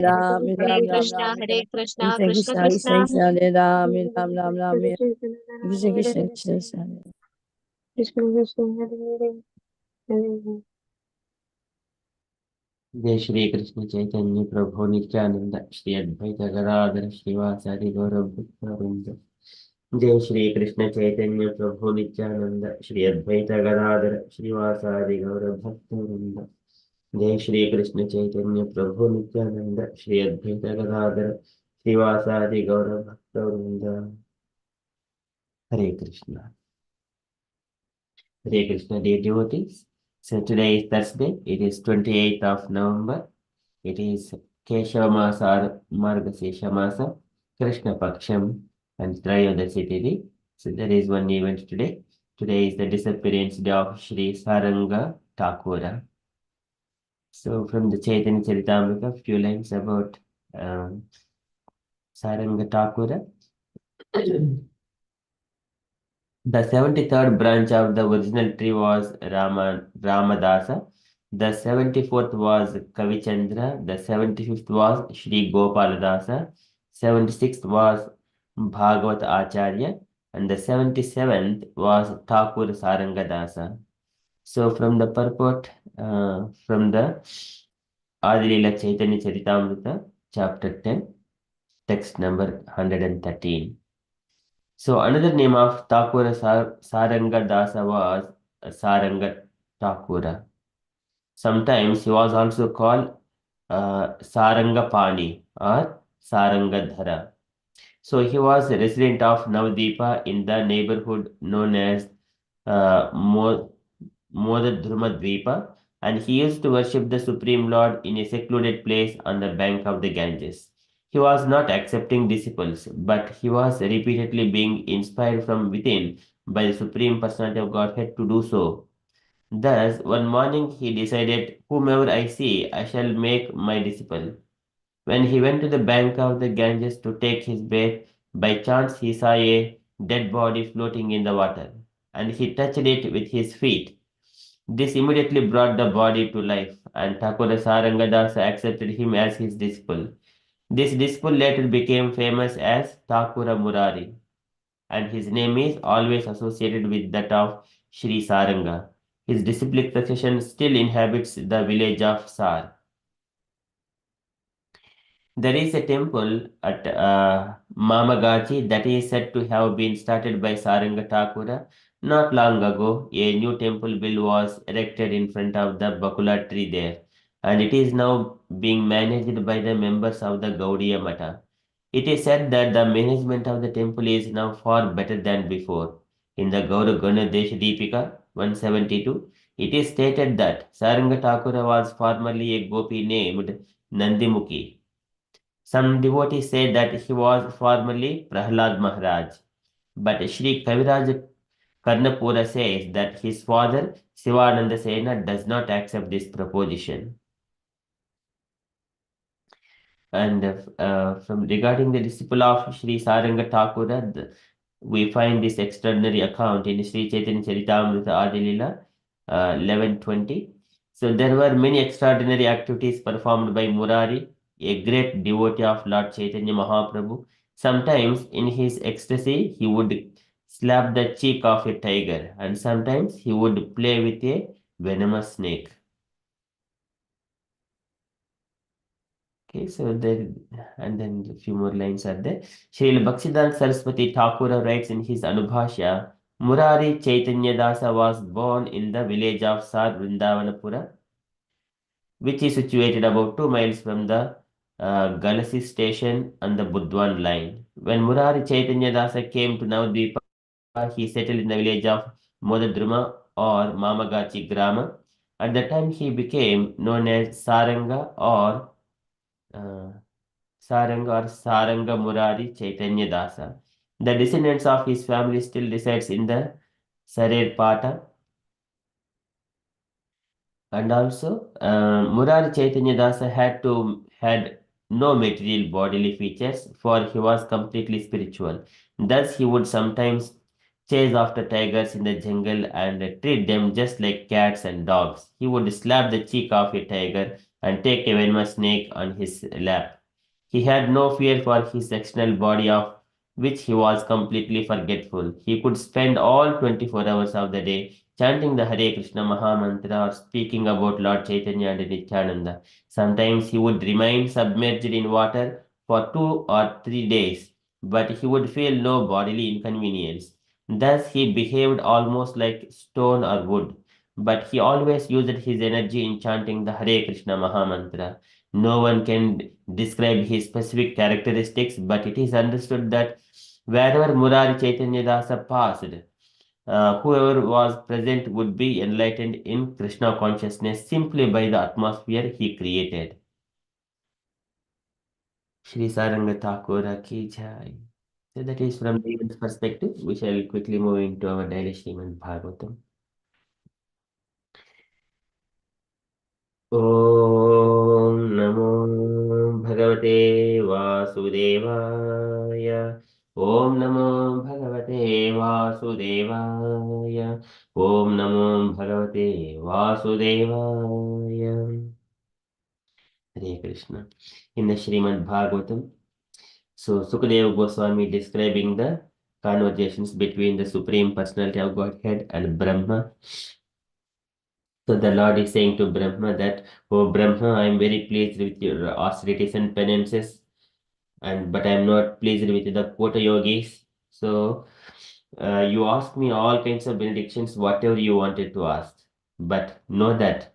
Ram, Hare Ram, Ram, Krishna, Ram, Hare Ram. Krishna, Krishna, Krishna Krishna, Krishna, Krishna, Krishna, Hare Ram, Ram, Ram, Ram, Ram. Krishna, Krishna, Krishna, Krishna, Krishna Krishna, Hare Hare, Hare Hare. जय श्री कृष्ण चैतन्य प्रभु नित्यानंद श्री अद्वैत गदाधर श्रीवासादि गौरवृंद। जय श्री कृष्ण चैतन्य प्रभु नित्यानंद श्री अद्वैत गदाधर श्रीवासादि गौरभक्तवृंद। जय श्री कृष्ण चैतन्य प्रभु नित्यानंद श्री अद्वैत गदाधर श्रीवासादि गौरभक्तवृंद। हरे Krishna. Hare Krishna, dear devotees. So today is Thursday. It is 28th of November. It is Keshava Masa Margasesha Masa, Krishna Paksham, and Trayodasi Tithi. So there is one event today. Today is the disappearance day of Sri Saranga Thakura. So from the Chaitanya Charitamrita, few lines about um, Saranga Thakura. The 73rd branch of the original tree was Ramadasa. The 74th was Kavichandra. The 75th was Sri Gopaladasa. 76th was Bhagavat Acharya. And the 77th was Thakur Sarangadasa. So from the purport, from the Adilila Chaitanya Charitamrita, chapter 10, text number 113. So another name of Thakura Saranga Dasa was Saranga Thakura. Sometimes he was also called Saranga Pani or Sarangadhara. So he was a resident of Navdeepa in the neighborhood known as Modadhruma Dvipa, and he used to worship the Supreme Lord in a secluded place on the bank of the Ganges. He was not accepting disciples, but he was repeatedly being inspired from within by the Supreme Personality of Godhead to do so. Thus, one morning he decided, whomever I see, I shall make my disciple. When he went to the bank of the Ganges to take his bath, by chance he saw a dead body floating in the water, and he touched it with his feet. This immediately brought the body to life, and Thakura Sarangadasa accepted him as his disciple. This disciple later became famous as Thakura Murari, and his name is always associated with that of Sri Saranga. His disciplic succession still inhabits the village of Sar. There is a temple at Mamagachi that is said to have been started by Saranga Thakura. Not long ago, a new temple bill was erected in front of the Bakula tree there, and it is now being managed by the members of the Gaudiya Mata. It is said that the management of the temple is now far better than before. In the Gaura Ganadesh Deepika 172, it is stated that Saranga Thakura was formerly a gopi named Nandimukhi. Some devotees say that he was formerly Prahlad Maharaj, but Sri Kaviraj Karnapura says that his father Sivananda Sena does not accept this proposition. And from regarding the disciple of Sri Saranga Thakura, we find this extraordinary account in Sri Chaitanya Charitamrita Adilila 1120. So there were many extraordinary activities performed by Murari, a great devotee of Lord Chaitanya Mahaprabhu. Sometimes in his ecstasy, he would slap the cheek of a tiger, and sometimes he would play with a venomous snake. Okay, so there, and then a few more lines are there. Srila Bhaktisiddhanta Saraswati Thakura writes in his Anubhashya, Murari Chaitanya Dasa was born in the village of Sar Vrindavanapura, which is situated about 2 miles from the Galasi station on the Budwan line. When Murari Chaitanya Dasa came to Navadvipa, he settled in the village of Modadruma or Mamagachi Grama. At the time, he became known as Saranga or uh, Saranga or Saranga Murari Chaitanya Dasa. The descendants of his family still resides in the Sarer Pata, and also Murari Chaitanya Dasa had no material bodily features, for he was completely spiritual. Thus he would sometimes chase after tigers in the jungle and treat them just like cats and dogs. He would slap the cheek of a tiger and take a venomous snake on his lap. He had no fear for his external body, of which he was completely forgetful. He could spend all 24 hours of the day chanting the Hare Krishna Maha Mantra or speaking about Lord Chaitanya and Nityananda. Sometimes he would remain submerged in water for 2 or 3 days, but he would feel no bodily inconvenience. Thus, he behaved almost like stone or wood, but he always used his energy in chanting the Hare Krishna Maha Mantra. No one can describe his specific characteristics, but it is understood that wherever Murari Chaitanya Dasa passed, whoever was present would be enlightened in Krishna consciousness simply by the atmosphere he created. Shri Saranga Thakura ki jai. So that is from the event's perspective. We shall quickly move into our daily Srimad Bhagavatam. ॐ नमो भगवते वासुदेवाय ॐ नमो भगवते वासुदेवाय ॐ नमो भगवते वासुदेवाय. Hare Krishna. In the Srimad Bhagavatam, so Sukadeva Goswami describing the conversations between the Supreme Personality of Godhead and Brahma. So the Lord is saying to Brahma that, "Oh Brahma, I am very pleased with your austerities and penances, and but I am not pleased with the Kota yogis. So you ask me all kinds of benedictions, whatever you wanted to ask. But know that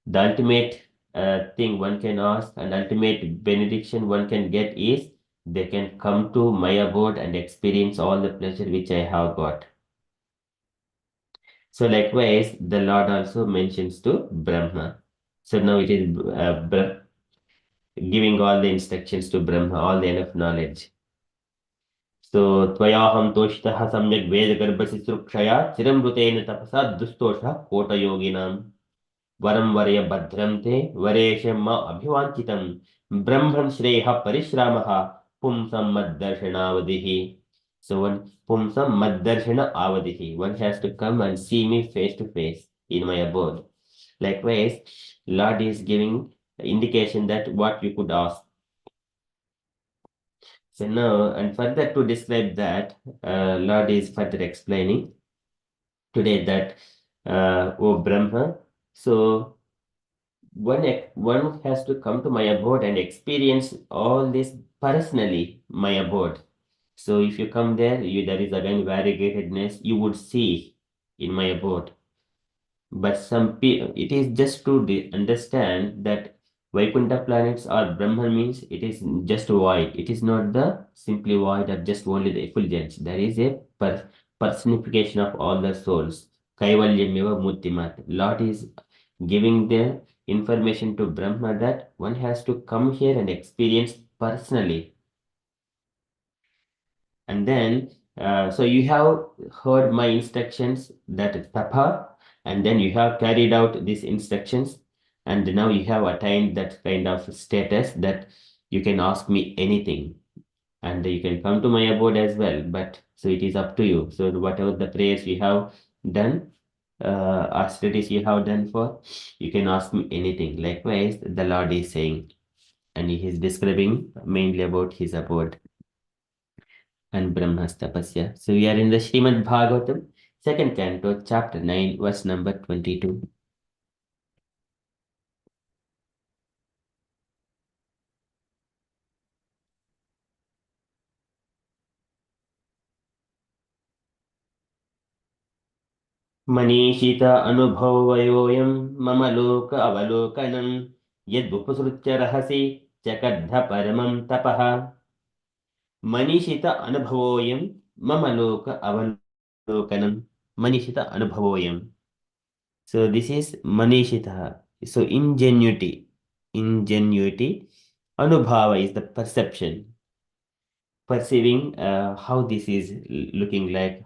the ultimate thing one can ask and ultimate benediction one can get is they can come to my abode and experience all the pleasure which I have got." So likewise, the Lord also mentions to Brahma. So now it is giving all the instructions to Brahma, all the enough knowledge. So Tvayaham Toshitaha Samyak Veda Garbhasisrukshaya Chiramruteina Tapasa Dustosha Kota Yoginam Varam Varya Bhadram Te Vareshama Abhivanchitam Brahman Shreha Parishramaha Pumsam Maddarshanavadihi. So one Pumsam Maddarshana Avadihi. One has to come and see me face to face in my abode. Likewise, Lord is giving indication that what you could ask. So now, and further to describe that, Lord is further explaining today that, O Brahma, so one has to come to my abode and experience all this personally, my abode. So if you come there, there is again variegatedness you would see in my abode. But some people, it is just to understand that Vaikuntha planets or Brahman means it is just void. It is not the simply void or just only the effulgence. There is a personification of all the souls. Kaivalyameva Murtimat. Lord is giving the information to Brahma that one has to come here and experience personally. And then, so you have heard my instructions that tapa, and then you have carried out these instructions, and now you have attained that kind of status that you can ask me anything, and you can come to my abode as well. But so it is up to you. So whatever the prayers you have done, austerities you have done for, you can ask me anything. Likewise, the Lord is saying, and he is describing mainly about his abode and Brahma's tapasya. So we are in the Srimad Bhagavatam, second canto, chapter 9, verse number 22. मनीषित अनुभवयोऽयं मम लोक अवलोकनं यद्वपुसृत्य रहसि चकद्ध परमं तपः मनीषित अनुभवोऽयं मम लोक अवलोकनं मनीषित अनुभवोऽयं. So this is manishita. So ingenuity. Anubhava is the perception, perceiving how this is looking like.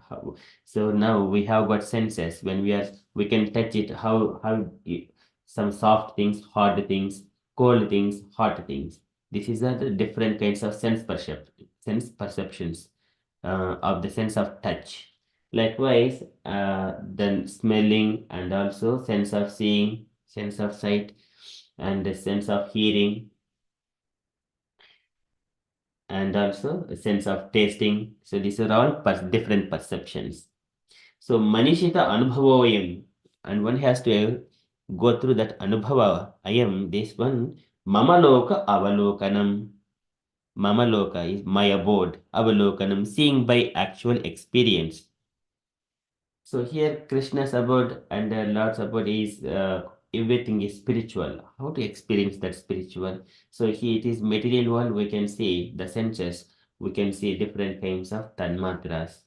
So now we have got senses. When we can touch it. Some soft things, hard things, cold things, hot things. This is the different kinds of sense perceptions of the sense of touch. Likewise, then smelling and also sense of seeing, sense of sight. and a sense of hearing, and also a sense of tasting. So these are all different perceptions. So Manishita Anubhavoyam, and one has to go through that Anubhava. I am this one. Mamaloka Avalokanam. Mamaloka is my abode. Avalokanam, seeing by actual experience. So here Krishna's abode and Lord's abode is everything is spiritual. How to experience that spiritual? So here it is material world. We can see the senses. We can see different kinds of tanmatras.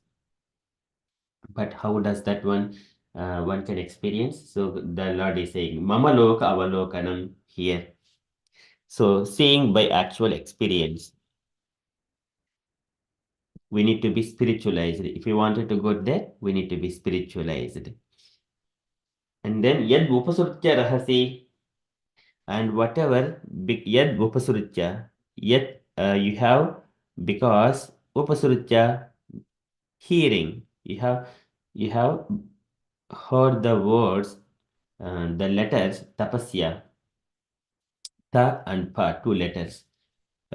But how does that one can experience? So the Lord is saying, Mama Loka Avalokanam here. So seeing by actual experience. We need to be spiritualized. If we wanted to go there, we need to be spiritualized. And then Yad Upasutya Rahasi, and whatever Yad Upasutya, yet you have, because Upasutya, hearing, you have heard the words, the letters tapasya, ta and pa, two letters.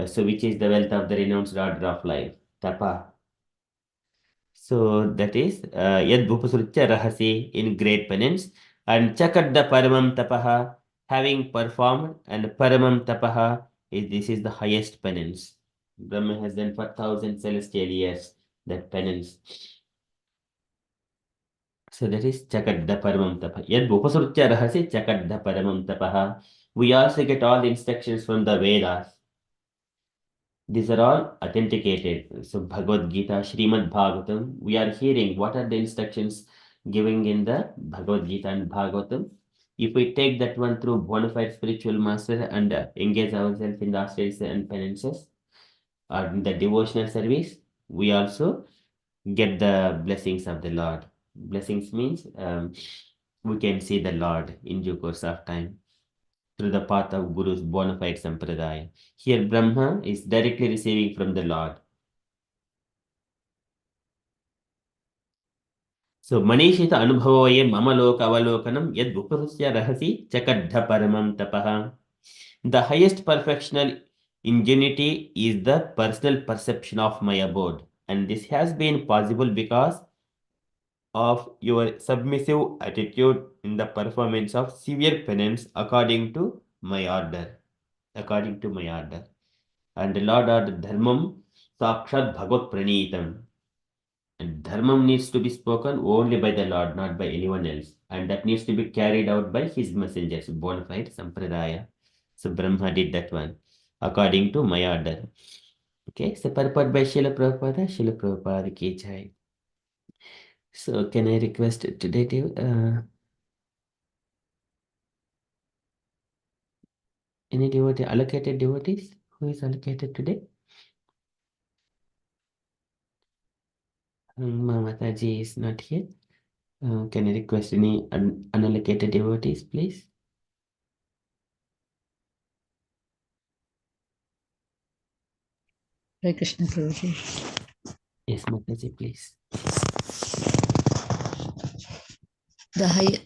So which is the wealth of the renounced order of life, tapa. So that is Yad Bhupasritya Rahasi, in great penance, and Chakadda Paramam Tapaha, having performed, and Paramam Tapaha is this is the highest penance. Brahma has done for 1,000 celestial years that penance. So that is Chakadda Paramam Tapaha. Yad Bhupasritya Rahasi Chakadda Paramam Tapaha. We also get all the instructions from the Vedas. These are all authenticated. So Bhagavad Gita, Srimad Bhagavatam, we are hearing what are the instructions giving in the Bhagavad Gita and Bhagavatam. If we take that one through bona fide spiritual master and engage ourselves in the austerities and penances or in the devotional service, we also get the blessings of the Lord. Blessings means we can see the Lord in due course of time through the path of Guru's bona fide sampradaya. Here, Brahma is directly receiving from the Lord. So, Manishita Anubhavoye Mamaloka Avalokanam Yad Upasya Rahasi Chakadha Paramam Tapaha. The highest perfectional ingenuity is the personal perception of my abode, and this has been possible because of your submissive attitude in the performance of severe penance according to my order. According to my order. And the Lord ordered Dharmam Sakshat Bhagavad Pranitam. And Dharmam needs to be spoken only by the Lord, not by anyone else. And that needs to be carried out by his messengers, bona fide Sampradaya. So Brahma did that one, according to my order. Okay, so purport by Srila Prabhupada ki jai. So can I request today any devotee, allocated devotees? Who is allocated today? Mamataji is not here. Can I request any unallocated devotees, please? Hare Krishna Prabhuji. Yes, Mataji, please. The high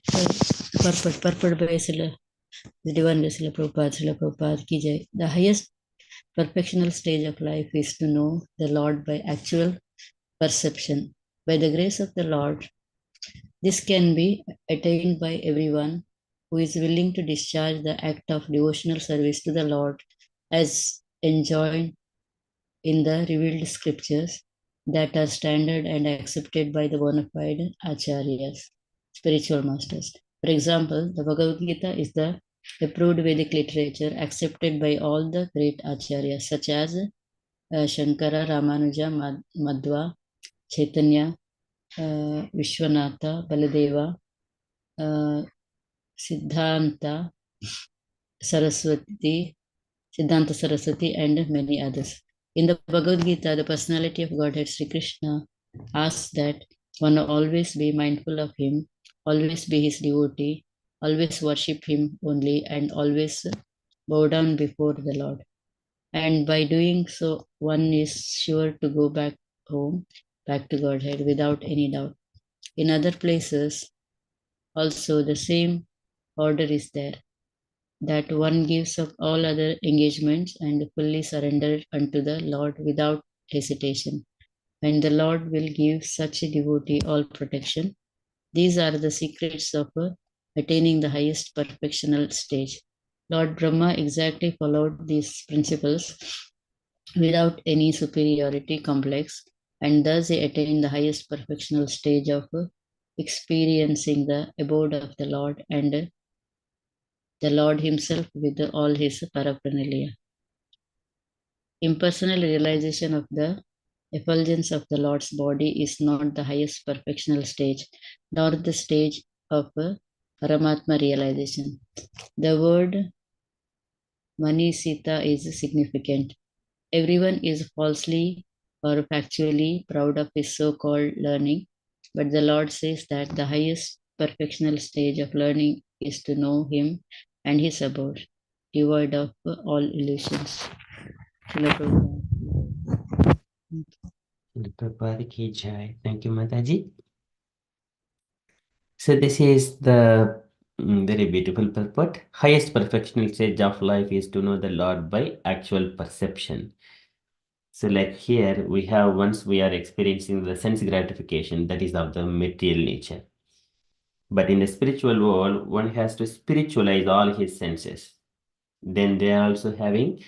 purport by the divine Srila Prabhupada ki jai. The highest perfectional stage of life is to know the Lord by actual perception. By the grace of the Lord, this can be attained by everyone who is willing to discharge the act of devotional service to the Lord as enjoined in the revealed scriptures that are standard and accepted by the bona fide acharyas, spiritual masters. For example, the Bhagavad Gita is the approved Vedic literature accepted by all the great acharyas such as Shankara, Ramanuja, Madhva, Chaitanya, Vishwanatha, Baladeva, Siddhanta, Saraswati, Siddhanta Saraswati, and many others. In the Bhagavad Gita, the personality of Godhead Sri Krishna asks that one always be mindful of him, always be his devotee, always worship him only, and always bow down before the Lord. And by doing so, one is sure to go back home, back to Godhead without any doubt. In other places, also the same order is there. that one gives up all other engagements and fully surrender unto the Lord without hesitation. And the Lord will give such a devotee all protection. These are the secrets of attaining the highest perfectional stage. Lord Brahma exactly followed these principles without any superiority complex, and thus he attained the highest perfectional stage of experiencing the abode of the Lord and the Lord himself with all his paraphernalia. Impersonal realization of the effulgence of the Lord's body is not the highest perfectional stage, nor the stage of Paramatma realization. The word Manisita is significant. Everyone is falsely or factually proud of his so called learning, but the Lord says that the highest perfectional stage of learning is to know Him and His abode, devoid of all illusions. Srila Prabhupada. Prabhupada ki jai. Thank you, Mataji. So this is the very beautiful purport. Highest perfectional stage of life is to know the Lord by actual perception. So like here we have, once we are experiencing the sense gratification that is of the material nature. But in the spiritual world, one has to spiritualize all his senses. Then they are also having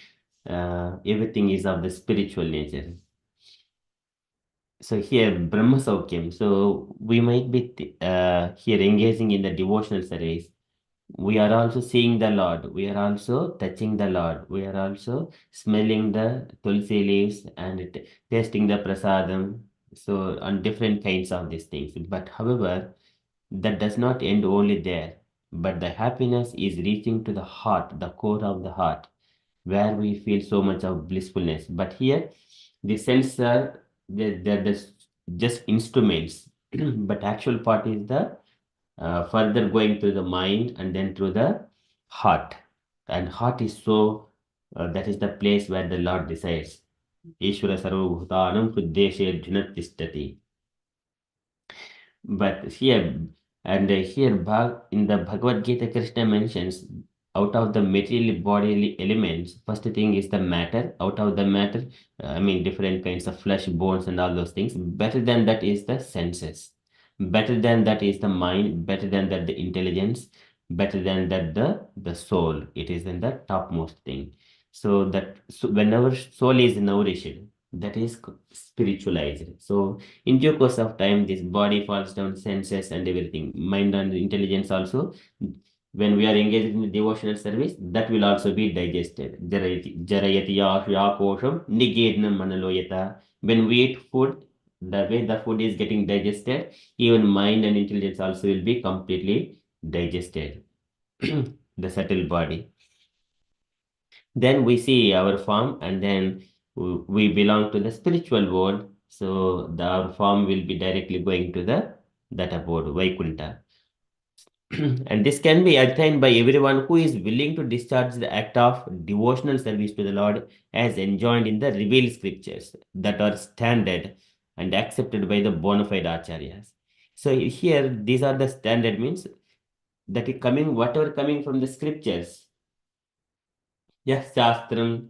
everything is of the spiritual nature. So here Brahma Saukyam. So we might be here engaging in the devotional service. We are also seeing the Lord. We are also touching the Lord. We are also smelling the tulsi leaves and tasting the prasadam. So on different kinds of these things. But however, that does not end only there. But the happiness is reaching to the heart, the core of the heart, where we feel so much of blissfulness. But here, the sense are they're just instruments. But actual part is the further going through the mind and then through the heart. And heart is so, that is the place where the Lord resides. Ishvara sarvabhutanam hruddeshe arjuna tishtati. But here, in the Bhagavad Gita, Krishna mentions out of the material bodily elements, first thing is the matter. Out of the matter, different kinds of flesh, bones, and all those things. Better than that is the senses. Better than that is the mind. Better than that the intelligence. Better than that the soul. It is in the topmost thing. So whenever soul is nourished, that is spiritualized. So in due course of time, this body falls down, senses and everything, mind and intelligence also. When we are engaged in the devotional service, that will also be digested. Jarayati kosham nigednam manaloyata. When we eat food, the way the food is getting digested, even mind and intelligence also will be completely digested. The subtle body. Then we see our form, and then we belong to the spiritual world. So our form will be directly going to that abode, Vaikunta. And this can be attained by everyone who is willing to discharge the act of devotional service to the Lord as enjoined in the revealed scriptures that are standard and accepted by the bona fide acharyas. So here, these are the standard means that is coming, whatever coming from the scriptures. Yes, Shastram,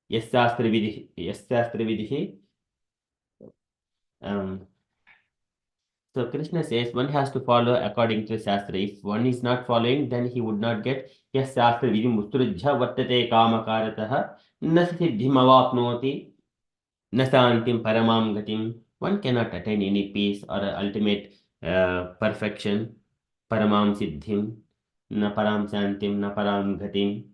yes, Shastra Vidhi, yes, Shastra Vidhi. Um, so Krishna says one has to follow according to Shastra. If one is not following, then he would not get yes Shastra Vidhi Musturjha Vartate Kamakaratah Nasiddhimavapnoti Nasantim Paramam Gatim. One cannot attain any peace or ultimate perfection. Paramam Siddhim, Na Param Santim, Na Param Gatim.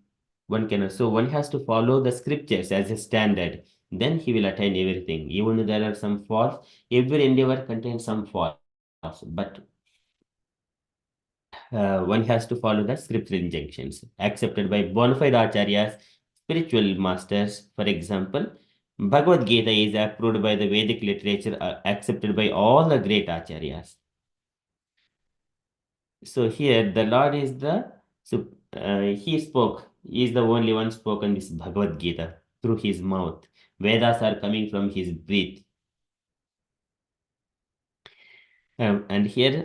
One cannot. So one has to follow the scriptures as a standard. Then he will attain everything. Even though there are some faults, every endeavor contains some faults. But one has to follow the scriptural injunctions accepted by bona fide acharyas, spiritual masters. For example, Bhagavad Gita is approved by the Vedic literature, accepted by all the great acharyas. So here the Lord is he spoke. He is the only one spoken this Bhagavad Gita through his mouth. Vedas are coming from his breath. And here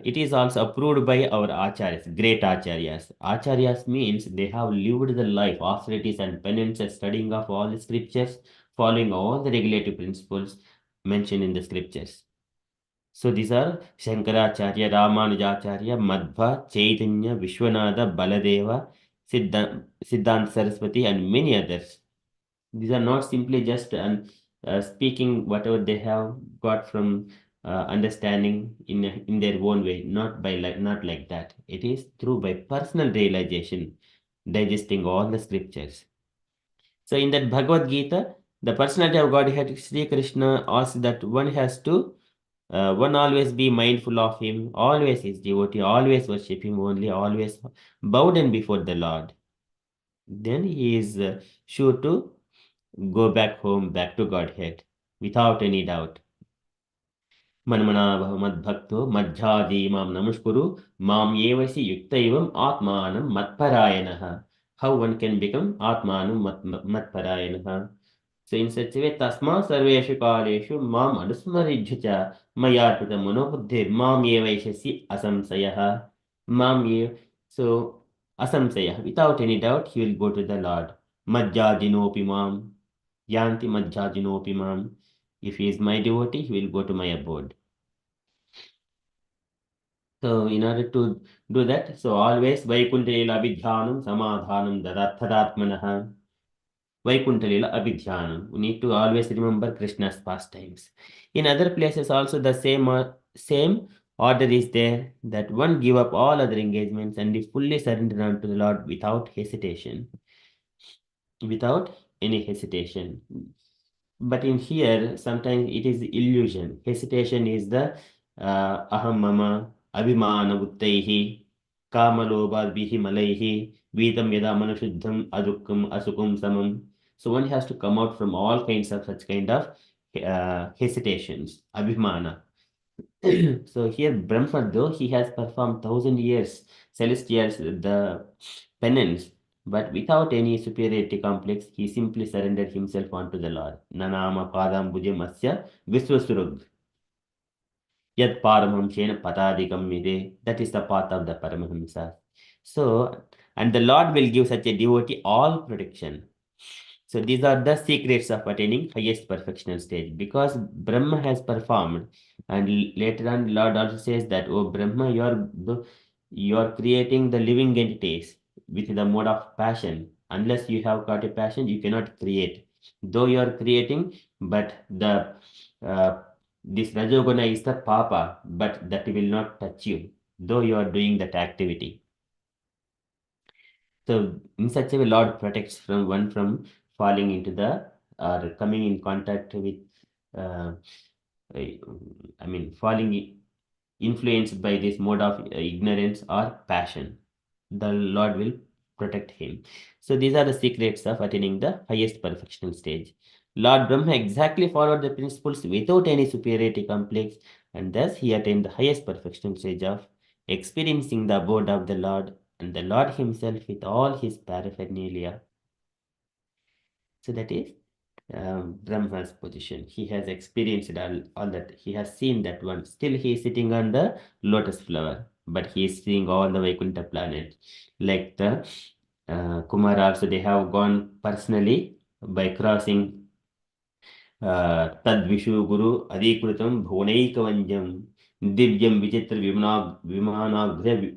it is also approved by our acharyas, great acharyas. Acharyas means they have lived the life, austerities and penances, studying of all the scriptures, following all the regulative principles mentioned in the scriptures. So these are Shankaracharya, Ramanujacharya, Madhva, Chaitanya, Vishwanatha, Baladeva, Siddhanta Saraswati, and many others. These are not simply just speaking whatever they have got from understanding in their own way, not like that. It is through by personal realization, digesting all the scriptures. So in that Bhagavad Gita, the personality of Godhead, Sri Krishna asks that one always be mindful of him, always his devotee, always worship him only, always bow down before the Lord. Then he is sure to go back home, back to Godhead, without any doubt. Manmana Bhakto Madhyadi Mam Namaskuru Mam Yevasi Yuktaivam Atmanam Matparayanaha. How one can become Atmanam Matparayanaha. So in such a way, Tasma Sarveshu Kaleshu Mam Adusmarijhacha Mayarpita Manobuddhir Mam Yevaishasi Asamsayaha. Mam Yev. So Asamsayah. Without any doubt, he will go to the Lord. Madhyadinopi Mam. Yanti Madhyadinopi Mam. If he is my devotee, he will go to my abode. So in order to do that, so always Vaikuntalila Abhidhyanam Samadhanam Tadatmanaha. Vaikuntalila Abhidhyanam. We need to always remember Krishna's pastimes. In other places also the same order is there, that one give up all other engagements and be fully surrender unto the Lord without hesitation. Without any hesitation. But in here, sometimes it is illusion. Hesitation is the aham mama, abhimana buttaihi, kamalobadbihi malaihi, vitam yada manushuddham adukkam asukum samam. So one has to come out from all kinds of such kind of hesitations, abhimana. So here Brahma, though he has performed 1,000 years celestials the penance, but without any superiority complex, he simply surrendered himself unto the Lord. Nanama padam bhujamasya visvasurug. Yat paramhamsena patadikamide. That is the path of the Paramahamsa. So, and the Lord will give such a devotee all protection. So these are the secrets of attaining highest perfectional stage, because Brahma has performed, and later on Lord also says that, oh Brahma, you are creating the living entities with the mode of passion. Unless you have got a passion, you cannot create. Though you are creating, but the this Rajoguna is the papa, but that will not touch you, though you are doing that activity. So in such a way, Lord protects from falling into the or coming in contact with, uh, falling influenced by this mode of ignorance or passion. The Lord will protect him. So these are the secrets of attaining the highest perfectional stage. Lord Brahma exactly followed the principles without any superiority complex, and thus he attained the highest perfectional stage of experiencing the abode of the Lord and the Lord himself with all his paraphernalia. So that is Brahma's position. He has experienced all that. He has seen that one. Still he is sitting on the lotus flower, but he is seeing all the Vaikuntha planets. Like the Kumar also, they have gone personally by crossing Tadvishu Guru Adikrutam Bhunaikavanjam Divyam Vichitra Vimanagra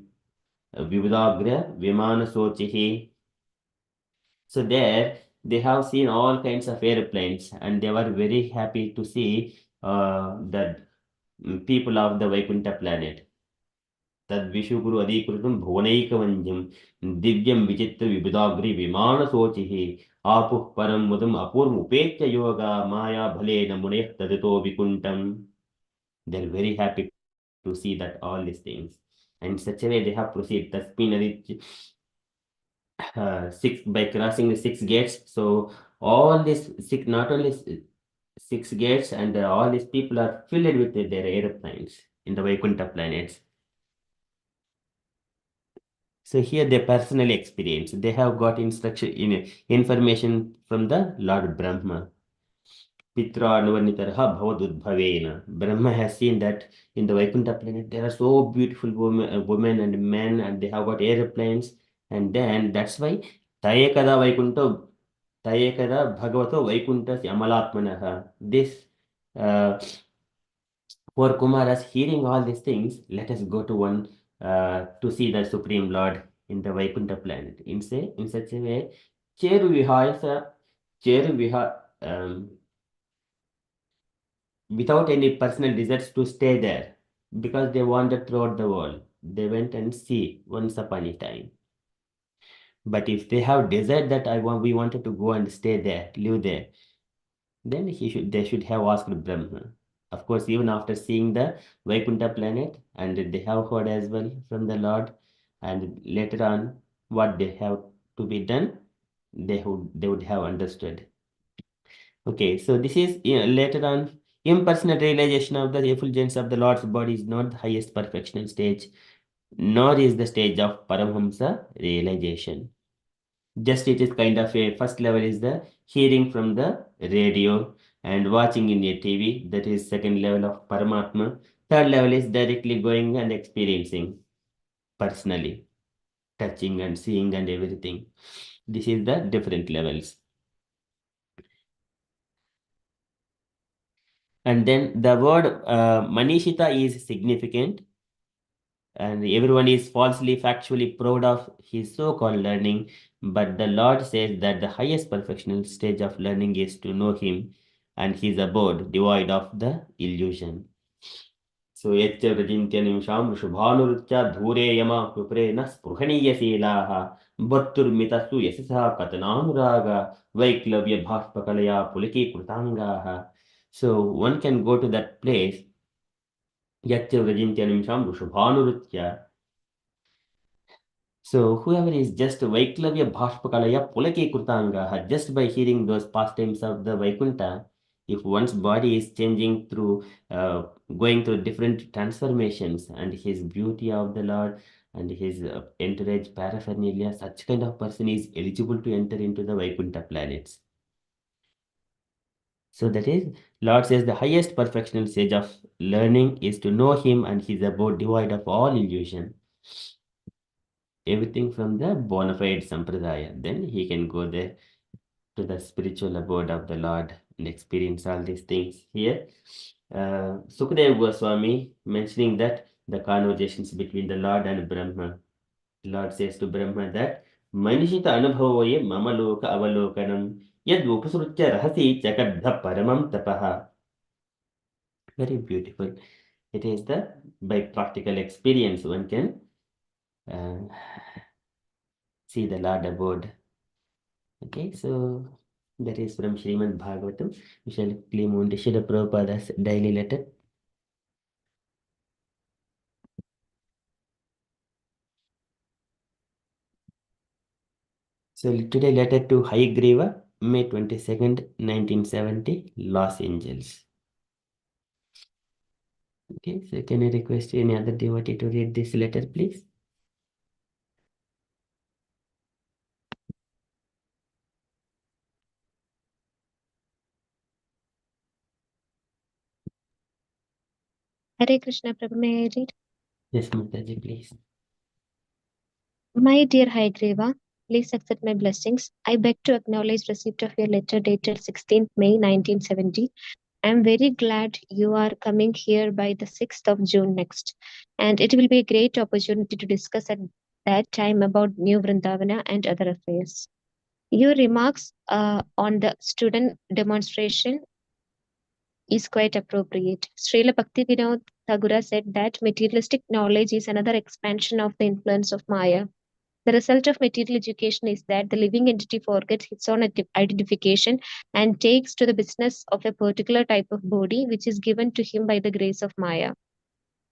Vibudagra Vimana Sochihi. So there they have seen all kinds of airplanes, and they were very happy to see the people of the Vaikuntha planet. Tad Vishuguru Adikrutam Bhuvanaikamanyam Divyam Vichitra Vibudagri Vimana Sochihi Apuh Param Mudam Apurm Upetya Yoga Maya Bhale Namuneh Tadato Vikuntam. They're very happy to see that all these things. And in such a way they have proceeded. Taspin six by crossing the six gates. So all these six, not only six gates, and all these people are filled with their aeroplanes in the Vaikuntha planets. So here they personally experience. They have got instruction in information from the Lord Brahma. Pitra Nuvarnitarha Bhavadudbhavena. Brahma has seen that in the Vaikuntha planet there are so beautiful women and men, and they have got airplanes, and then that's why Tayekada Vaikunta Tayekada Bhagavato Vaikuntas Yamalatmanaha. This for Kumaras hearing all these things, let us go to one to see the Supreme Lord in the Vaikuntha planet. In such a way, Cheru Vihayasa Cheru Viha without any personal desires to stay there because they wandered throughout the world. They went and see once upon a time. But if they have desired that we wanted to go and stay there, live there, then they should have asked Brahma. Of course, even after seeing the Vaikuntha planet, and they have heard as well from the Lord, and later on what they have to be done, they would have understood. Okay, so this is later on. Impersonal realization of the effulgence of the Lord's body is not the highest perfectional stage, nor is the stage of Paramhamsa realization. Just it is kind of a first level is the hearing from the radio and watching in a TV. That is second level of Paramatma. Third level is directly going and experiencing personally, touching and seeing and everything. This is the different levels. And then the word Manishita is significant, and everyone is falsely, factually proud of his so called learning. But the Lord says that the highest perfectional stage of learning is to know Him and His abode, devoid of the illusion. So, yetya vrajintyanimsham vrishabhanurutya dhure yama kupre na spruhaniyasilaha bhatturmitasu yasisa katananuraga vaiklavya bhashpakalaya puliki krutangaha. So, one can go to that place yatya vrajintyanimsham vrishabhanurutya. So whoever is just Vaiklavya Bhashpakalaya Pulake Kurtanga, just by hearing those pastimes of the Vaikuntha, if one's body is changing through going through different transformations and his beauty of the Lord and his entourage paraphernalia, such kind of person is eligible to enter into the Vaikuntha planets. So that is, Lord says the highest perfectional stage of learning is to know Him and His abode devoid of all illusion. Everything from the bona fide sampradaya. Then he can go there to the spiritual abode of the Lord and experience all these things. Here, Sukadeva Goswami mentioning that the conversations between the Lord and Brahma. The Lord says to Brahma that Manishita anubhavoye mama loka avalokanam yad upasrutya rahasi chakadha paramam tapaha. Very beautiful. It is the by practical experience one can uh, see the Lord abode. Okay, so that is from Srimad Bhagavatam. We shall claim on the Srila Prabhupada's daily letter. So today letter to Hayagriva, May 22nd, 1970, Los Angeles. Okay, so can I request any other devotee to read this letter, please? Hare Krishna, Prabhu, may I read? Yes, Mataji, please. My dear Hyagreva, please accept my blessings. I beg to acknowledge receipt of your letter dated 16th May 1970. I am very glad you are coming here by the 6th of June next, and it will be a great opportunity to discuss at that time about New Vrindavana and other affairs. Your remarks on the student demonstration is quite appropriate. Srila Bhaktivinoda Tagore said that materialistic knowledge is another expansion of the influence of Maya. The result of material education is that the living entity forgets its own identification and takes to the business of a particular type of body which is given to him by the grace of Maya.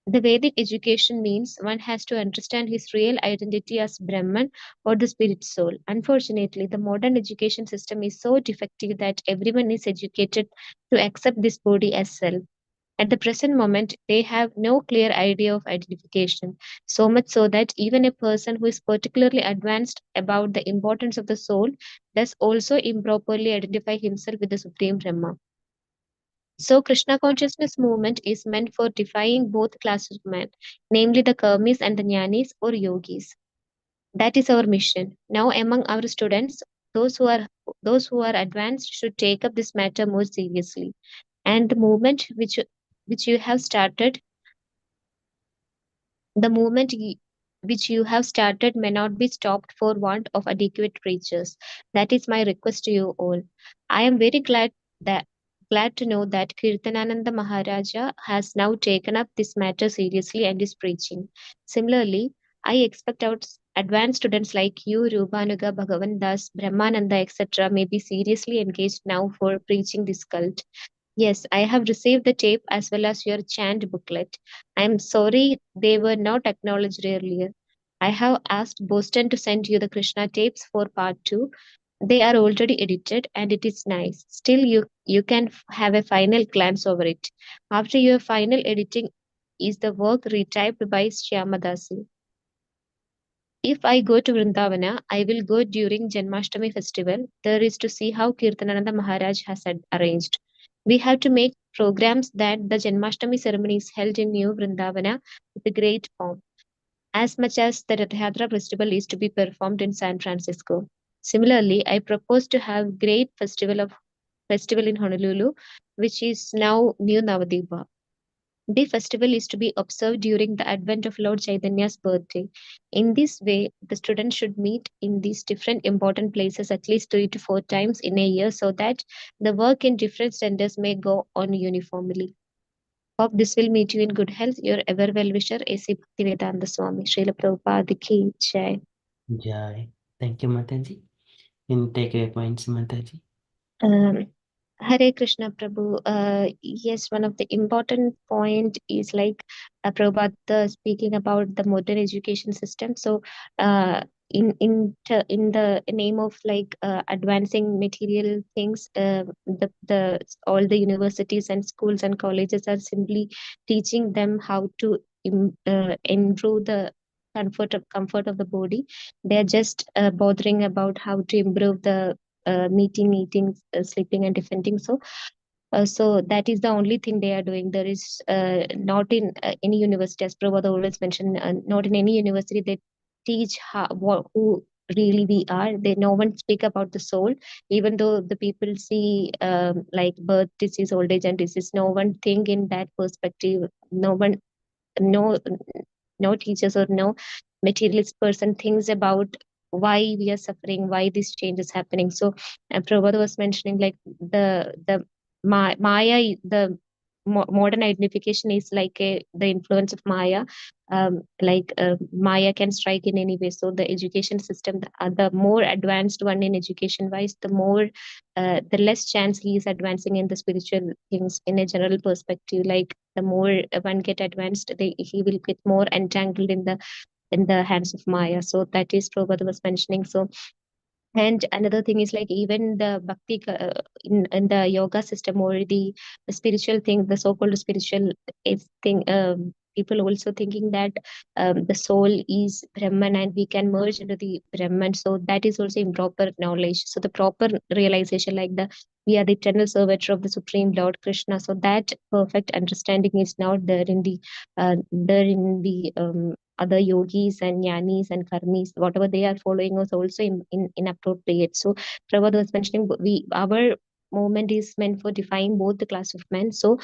The Vedic education means one has to understand his real identity as Brahman or the spirit soul. Unfortunately, the modern education system is so defective that everyone is educated to accept this body as self. At the present moment, they have no clear idea of identification, so much so that even a person who is particularly advanced about the importance of the soul does also improperly identify himself with the Supreme Brahma. So Krishna consciousness movement is meant for defying both classes of men, namely the karmis and the jnanis or yogis. That is our mission. Now among our students, those who are those who are advanced should take up this matter more seriously. And the movement which you have started the movement which you have started may not be stopped for want of adequate preachers. That is my request to you all. I am very glad to know that Kirtanananda Maharaja has now taken up this matter seriously and is preaching. Similarly, I expect our advanced students like you, Rupanuga, Bhagavan Das, Brahmananda, etc., may be seriously engaged now for preaching this cult. Yes, I have received the tape as well as your chant booklet. I am sorry they were not acknowledged earlier. I have asked Boston to send you the Krishna tapes for part 2. They are already edited and it is nice. Still, you can have a final glance over it. After your final editing is the work retyped by Shyamadasi. If I go to Vrindavana, I will go during Janmashtami festival. There is to see how Kirtanananda Maharaj has arranged. We have to make programs that the Janmashtami ceremony is held in New Vrindavana with a great pomp, as much as the Rath Yatra festival is to be performed in San Francisco. Similarly, I propose to have great festival in Honolulu, which is now New Navadvipa. The festival is to be observed during the advent of Lord Chaitanya's birthday. In this way, the students should meet in these different important places at least 3 to 4 times in a year so that the work in different centers may go on uniformly. Hope this will meet you in good health. Your ever well wisher, A.C. Bhaktivedanta Swami. Srila Prabhupada Ki Jai. Jai. Thank you, Mataji. In take your points, Mataji. Um, Hare Krishna Prabhu. Yes, one of the important point is like Prabhupada speaking about the modern education system. So, in the name of like advancing material things, the all the universities and schools and colleges are simply teaching them how to improve the comfort of the body. They are just bothering about how to improve the meeting, eating, sleeping, and defending. So that is the only thing they are doing. There is not in any university, as Prabhupada always mentioned, not in any university they teach who really we are. They no one speak about the soul, even though the people see like birth, disease, old age, and disease. No one think in that perspective. No one, no no teachers or no materialist person thinks about why we are suffering, why this change is happening. So Prabhupada was mentioning like the Maya, the modern identification is like the influence of Maya. Maya can strike in any way. So the education system, the more advanced one in education wise, the less chance he is advancing in the spiritual things in a general perspective. Like the more one get advanced, he will get more entangled in the hands of Maya. So that is Prabhupada was mentioning. So and another thing is like even the bhakti in the yoga system or the spiritual thing, the so-called spiritual is thing. People also thinking that the soul is Brahman and we can merge into the Brahman. So that is also improper knowledge. So the proper realization, like we are the eternal servitor of the Supreme Lord Krishna. So that perfect understanding is not there in the other yogis and jnanis and karmis, whatever they are following us also inappropriate. So Prabhupada was mentioning our movement is meant for defying both the class of men. So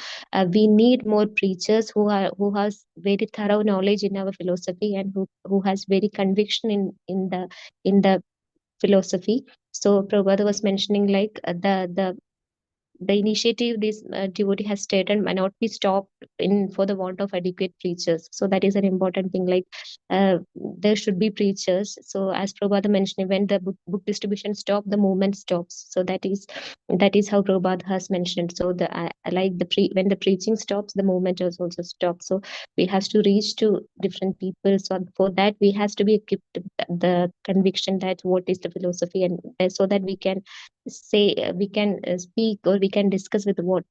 we need more preachers who has very thorough knowledge in our philosophy and who has very conviction in the philosophy. So Prabhupada was mentioning like the initiative this devotee has stated may not be stopped in for the want of adequate preachers. So that is an important thing. Like there should be preachers. So as Prabhupada mentioned, when the book distribution stop, the movement stops. So that is how Prabhupada has mentioned. So I like when the preaching stops, the movement is also stops. So we have to reach to different people. So for that we has to be equipped with the conviction that what is the philosophy, and so that we can say we can speak or we can discuss with what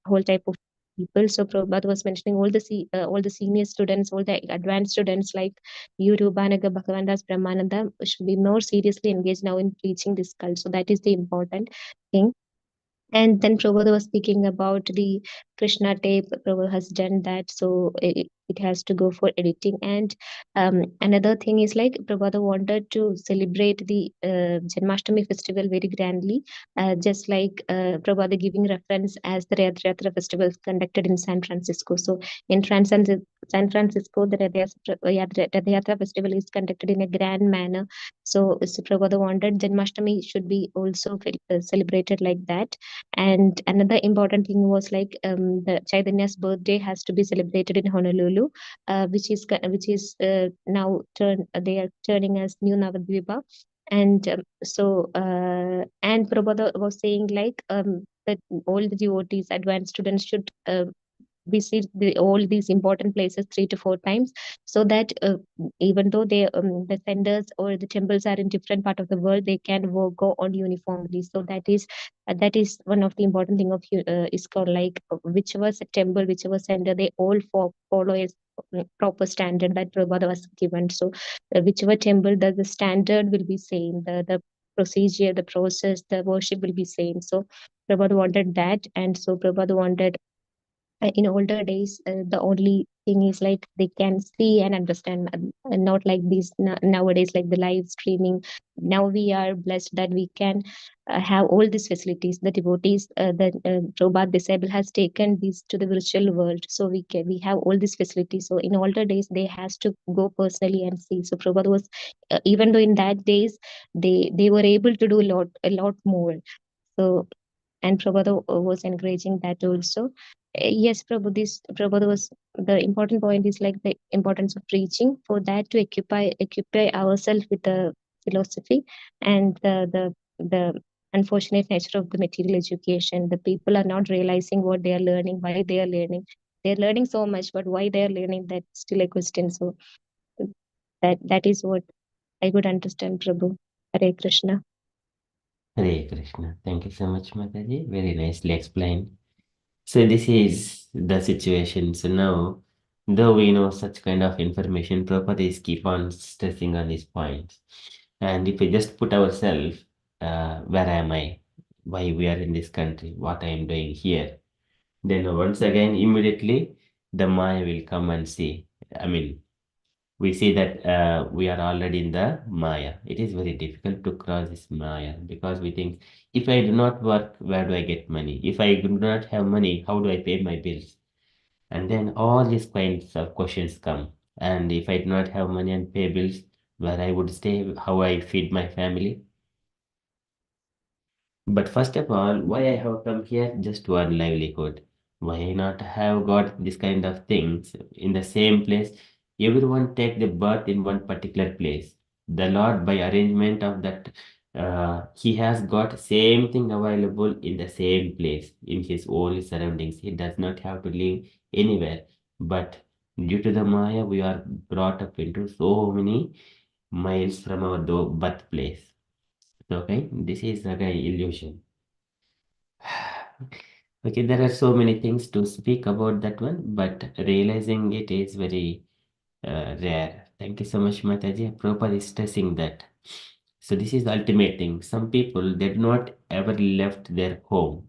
whole type of people. So Prabhupada was mentioning all the senior students, all the advanced students like you, Rubanaga, Bhagavandas, Brahmananda should be more seriously engaged now in preaching this cult. So that is the important thing. And then Prabhupada was speaking about the Krishna tape. Prabhupada has done that, so it has to go for editing. And another thing is like Prabhupada wanted to celebrate the Janmashtami festival very grandly, just like Prabhupada giving reference as the Rath Yatra festival conducted in San Francisco. So in San Francisco, the Rath Yatra festival is conducted in a grand manner. So Prabhupada wanted Janmashtami should be also celebrated like that. And another important thing was like the Chaitanya's birthday has to be celebrated in Honolulu, which is now they are turning as New Navadvipa. And and Prabhupada was saying like that all the devotees, advanced students should visit all these important places 3 to 4 times, so that even though the centers or the temples are in different part of the world, they can go on uniformly. So that is one of the important thing of ISKCON, like whichever temple, whichever center, they all follow a proper standard that Prabhupada was given. So whichever temple, the standard will be same, the procedure, the process, the worship will be same. So Prabhupada wanted that, and so Prabhupada wanted in older days, the only thing is like they can see and understand, and not like this nowadays, like the live streaming. Now we are blessed that we can have all these facilities. The devotees, the Prabhupada disciple has taken these to the virtual world, so we have all these facilities. So in older days, they has to go personally and see. So Prabhupada was, even though in that days they were able to do a lot more. So and Prabhupada was encouraging that also. Yes, Prabhupada was, the important point is like the importance of preaching, for that to occupy ourselves with the philosophy and the unfortunate nature of the material education. The people are not realizing what they are learning, why they are learning. They are learning so much, but why they are learning, that's still a question. So that is what I could understand, Prabhu. Hare Krishna. Hare Krishna. Thank you so much, Mataji. Very nicely explained. So this is the situation. So now, though we know such kind of information, Prabhupada is keep on stressing on these points. And if we just put ourselves, where am I? Why we are in this country? What I am doing here? Then once again, immediately, the Maya will come and see. I mean, we see that we are already in the Maya. It is very difficult to cross this Maya because we think, if I do not work, where do I get money? If I do not have money, how do I pay my bills? And then all these kinds of questions come. And if I do not have money and pay bills, where I would stay, how I feed my family? But first of all, why I have come here? Just to earn livelihood. Why not have got this kind of things in the same place? Everyone take the birth in one particular place. The Lord, by arrangement of that, He has got same thing available in the same place, in His own surroundings. He does not have to live anywhere. But due to the Maya, we are brought up into so many miles from our birthplace. Okay, this is again illusion. Okay, there are so many things to speak about that one, but realizing it is very rare. Thank you so much, Mataji. Prabhupada is stressing that. So this is the ultimate thing. Some people, they do not ever left their home,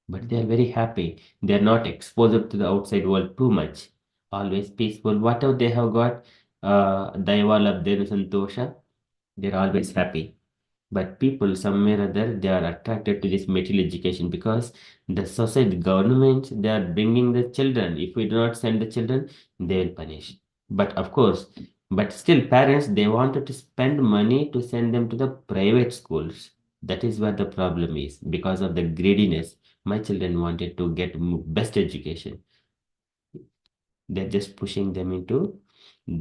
but they are very happy. They are not exposed to the outside world too much. Always peaceful. Whatever they have got, Daiva Labdenu Santosha, they're always happy. But people, somewhere or other, they are attracted to this material education because the society, government, they are bringing the children. If we do not send the children, they will punish. But of course, but still, parents, they wanted to spend money to send them to the private schools. That is where the problem is because of the greediness. My children wanted to get best education. They're just pushing them into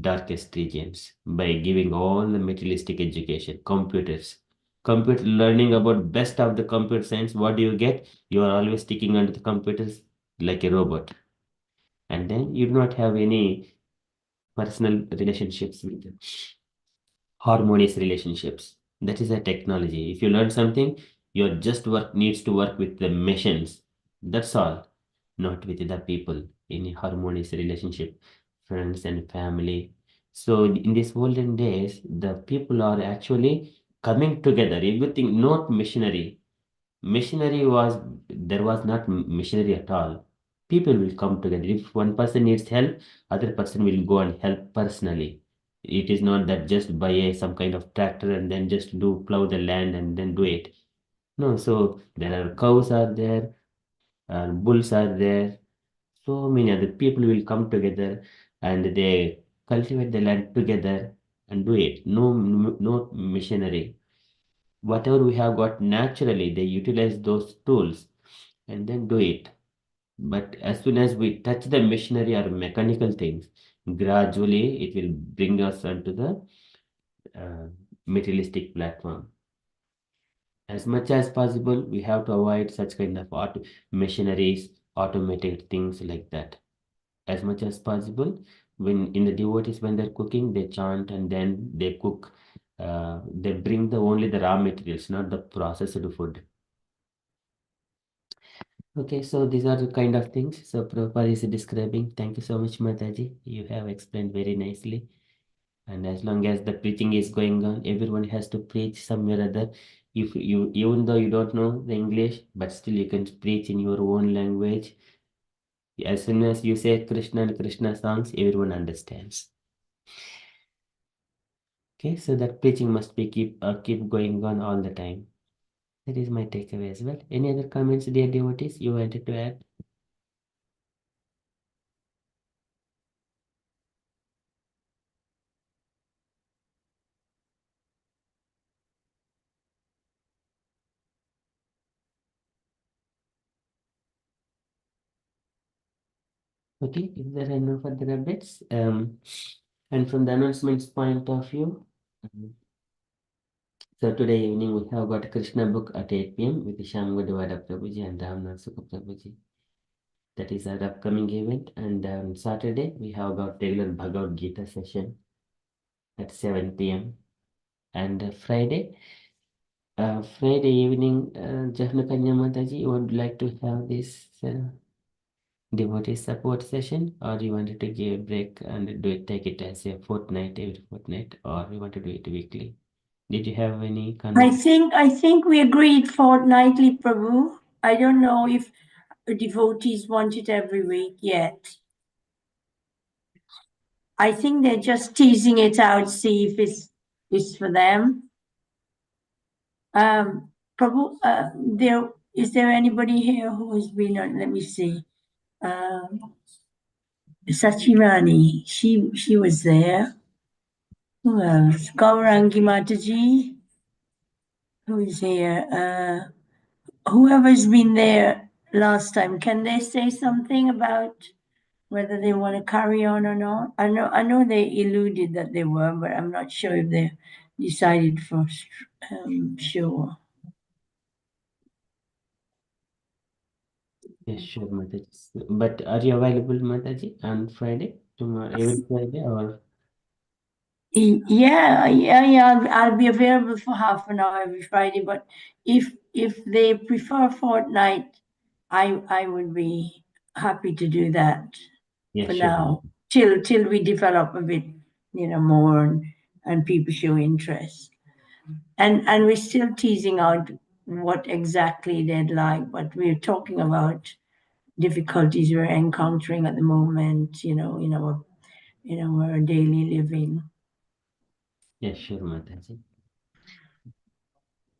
darkest regions by giving all the materialistic education, computers. Computer learning about best of the computer science, what do you get? You are always sticking under the computers like a robot. And then you do not have any personal relationships with them, harmonious relationships. That is a technology. If you learn something, your just work needs to work with the machines. That's all, not with the people in a harmonious relationship, friends and family. So in these olden days, the people are actually coming together. Everything, not missionary. There was not missionary at all. People will come together. If one person needs help, other person will go and help personally. It is not that just buy some kind of tractor and then just do plow the land and then do it. No, so there are cows are there, and bulls are there. So many other people will come together and they cultivate the land together and do it. No missionary. Whatever we have got naturally, they utilize those tools and then do it. But as soon as we touch the machinery or mechanical things, gradually it will bring us onto the uh, materialistic platform. As much as possible, we have to avoid such kind of machineries, automated things like that. As much as possible, when in the devotees when they're cooking, they chant and then they cook. They bring the only the raw materials, not the processed food. Okay, so these are the kind of things. So Prabhupada is describing. Thank you so much, Mataji. You have explained very nicely. And as long as the preaching is going on, everyone has to preach somewhere or other. If you, even though you don't know the English, but still you can preach in your own language. As soon as you say Krishna and Krishna songs, everyone understands. Okay, so that preaching must be keep going on all the time. That is my takeaway as well. Any other comments, dear devotees, you wanted to add? Okay, if there are no further updates, and from the announcements point of view, so today evening we have got Krishna book at 8 p.m. with Shyam Godwada Prabhuji and Ramnath Sukha Prabhuji. That is our upcoming event. And on Saturday we have got regular Bhagavad Gita session at 7 p.m. And Friday evening, Jahnakanya Mataji, you would like to have this devotee support session, or you wanted to give a break and take it as a fortnight, every fortnight, or you want to do it weekly? Did you have any I think we agreed fortnightly, Prabhu. I don't know if devotees want it every week yet. I think they're just teasing it out, see if it's for them. Prabhu, is there anybody here who has been on? Let me see. Sachirani, she was there. Who else? Gaurangi Mataji, who is here? Whoever's been there last time, can they say something about whether they want to carry on or not? I know they alluded that they were, but I'm not sure if they decided for sure. Yes, sure, Mataji. But are you available, Mataji, on Friday, tomorrow, every Friday, or? Yeah. I'll be available for half an hour every Friday, but if they prefer fortnight, I would be happy to do that Yes, for sure. now till we develop a bit, more and people show interest. And we're still teasing out what exactly they'd like, but we're talking about difficulties we're encountering at the moment, in our daily living. Yes, sure, Mataji.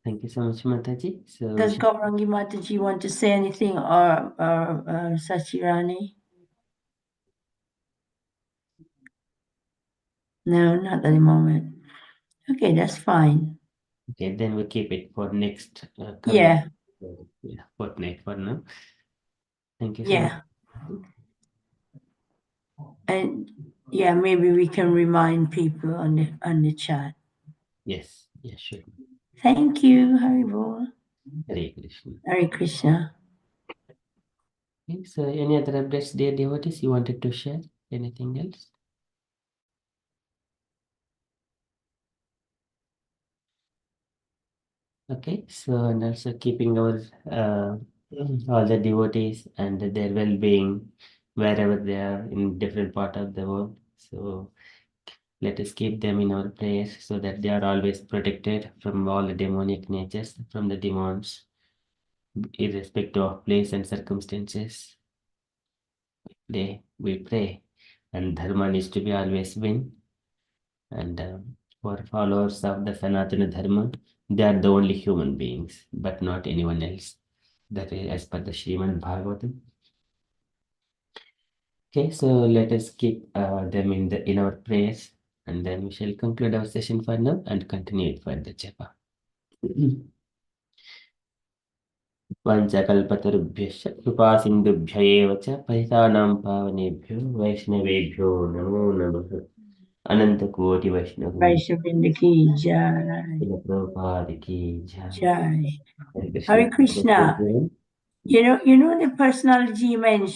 Thank you so much, Mataji. So, Does Gaurangi Mataji want to say anything, or Sachirani? No, not at the moment. Okay, that's fine. okay, then we keep it for next coming Yeah, fortnight for now. Thank you so yeah. much. And yeah, maybe we can remind people on the chat. Yes, yes, sure. Thank you, Haribol. Hare Krishna. Hare Krishna. Okay, so any other updates, dear devotees, you wanted to share? Anything else? Okay, so and also keeping our all the devotees and their well-being wherever they are in different part of the world. So let us keep them in our prayers so that they are always protected from all the demonic natures, from the demons. irrespective of place and circumstances. We pray, and dharma needs to be always win. And for followers of the Sanatana Dharma, they are the only human beings, but not anyone else. That is as per the Srimad Bhagavatam. Okay, so let us keep them in our prayers, and then we shall conclude our session for now and continue it for the japa. वंशकल्पतरुभ्यश्च कृपासिन्धुभ्य एव च पतितानां पावनेभ्यो वैष्णवेभ्यो नमो नमः अनंतकोटि वैष्णव Vaishnavinda ki jai. Prabhupada की जय Jai. Hare Hare Krishna. Krishna. You know the personality you mentioned.